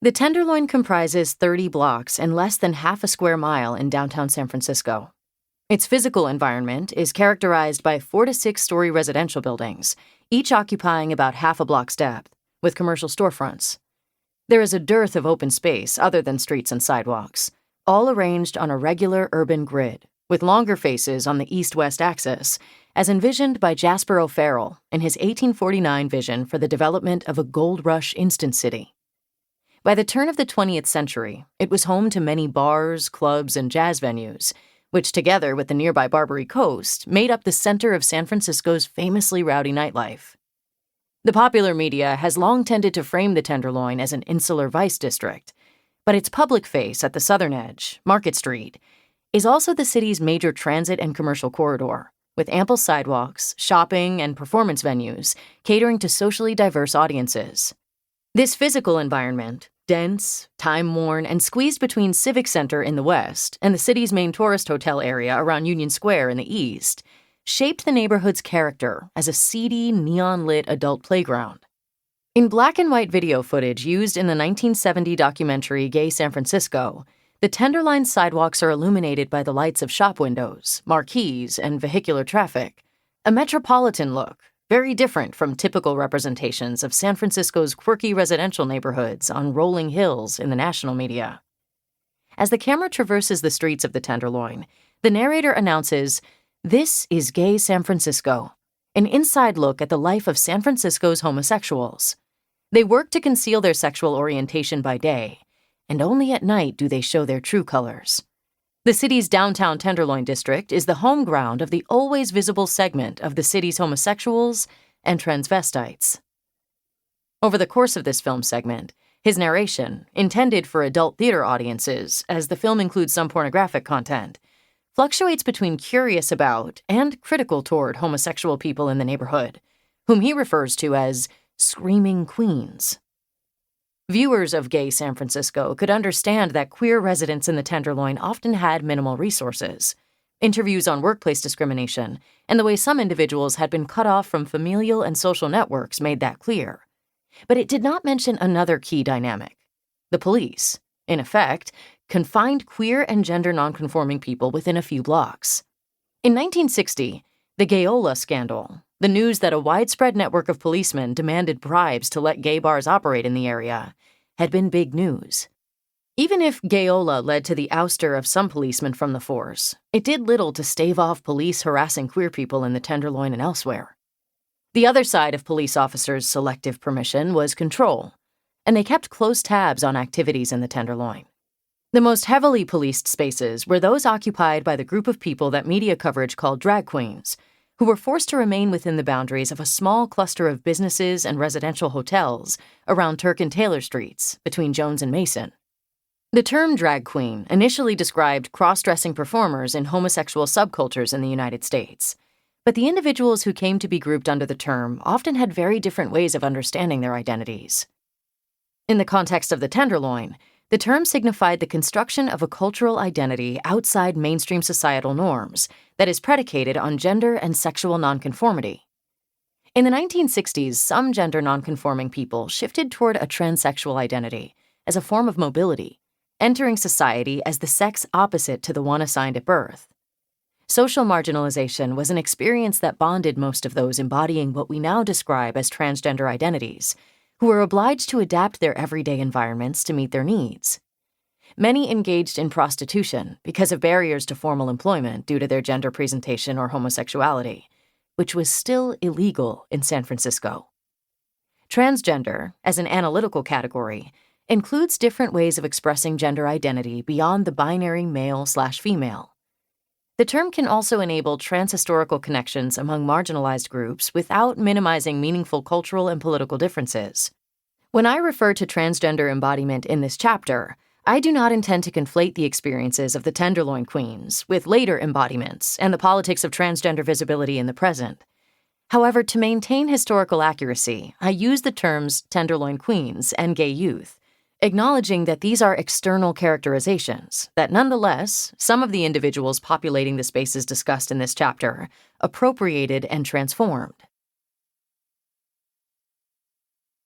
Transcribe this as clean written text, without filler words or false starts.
The Tenderloin comprises 30 blocks and less than half a square mile in downtown San Francisco. Its physical environment is characterized by 4 to 6 story residential buildings, each occupying about half a block's depth, with commercial storefronts. There is a dearth of open space other than streets and sidewalks, all arranged on a regular urban grid, with longer faces on the east-west axis, as envisioned by Jasper O'Farrell in his 1849 vision for the development of a gold rush instant city. By the turn of the 20th century, it was home to many bars, clubs, and jazz venues, which together with the nearby Barbary Coast made up the center of San Francisco's famously rowdy nightlife. The popular media has long tended to frame the Tenderloin as an insular vice district, but its public face at the southern edge, Market Street, is also the city's major transit and commercial corridor, with ample sidewalks, shopping, and performance venues catering to socially diverse audiences. This physical environment, dense, time-worn, and squeezed between Civic Center in the west and the city's main tourist hotel area around Union Square in the east, shaped the neighborhood's character as a seedy, neon-lit adult playground. In black and white video footage used in the 1970 documentary Gay San Francisco, the Tenderloin sidewalks are illuminated by the lights of shop windows, marquees, and vehicular traffic, a metropolitan look, very different from typical representations of San Francisco's quirky residential neighborhoods on rolling hills in the national media. As the camera traverses the streets of the Tenderloin, the narrator announces, "This is Gay San Francisco, an inside look at the life of San Francisco's homosexuals. They work to conceal their sexual orientation by day, and only at night do they show their true colors." The city's downtown Tenderloin district is the home ground of the always visible segment of the city's homosexuals and transvestites. Over the course of this film segment, his narration, intended for adult theater audiences as the film includes some pornographic content, fluctuates between curious about and critical toward homosexual people in the neighborhood, whom he refers to as screaming queens. Viewers of Gay San Francisco could understand that queer residents in the Tenderloin often had minimal resources. Interviews on workplace discrimination and the way some individuals had been cut off from familial and social networks made that clear. But it did not mention another key dynamic. The police, in effect, confined queer and gender nonconforming people within a few blocks. In 1960, the Gayola scandal, the news that a widespread network of policemen demanded bribes to let gay bars operate in the area, had been big news. Even if Gayola led to the ouster of some policemen from the force, it did little to stave off police harassing queer people in the Tenderloin and elsewhere. The other side of police officers' selective permission was control, and they kept close tabs on activities in the Tenderloin. The most heavily policed spaces were those occupied by the group of people that media coverage called drag queens, who were forced to remain within the boundaries of a small cluster of businesses and residential hotels around Turk and Taylor Streets between Jones and Mason. The term drag queen initially described cross-dressing performers in homosexual subcultures in the United States, but the individuals who came to be grouped under the term often had very different ways of understanding their identities. In the context of the Tenderloin, the term signified the construction of a cultural identity outside mainstream societal norms that is predicated on gender and sexual nonconformity. In the 1960s, some gender nonconforming people shifted toward a transsexual identity as a form of mobility, entering society as the sex opposite to the one assigned at birth. Social marginalization was an experience that bonded most of those embodying what we now describe as transgender identities, who were obliged to adapt their everyday environments to meet their needs. Many engaged in prostitution because of barriers to formal employment due to their gender presentation or homosexuality, which was still illegal in San Francisco. Transgender, as an analytical category, includes different ways of expressing gender identity beyond the binary male/female. The term can also enable transhistorical connections among marginalized groups without minimizing meaningful cultural and political differences. When I refer to transgender embodiment in this chapter, I do not intend to conflate the experiences of the Tenderloin queens with later embodiments and the politics of transgender visibility in the present. However, to maintain historical accuracy, I use the terms Tenderloin queens and gay youth, acknowledging that these are external characterizations, that nonetheless, some of the individuals populating the spaces discussed in this chapter appropriated and transformed.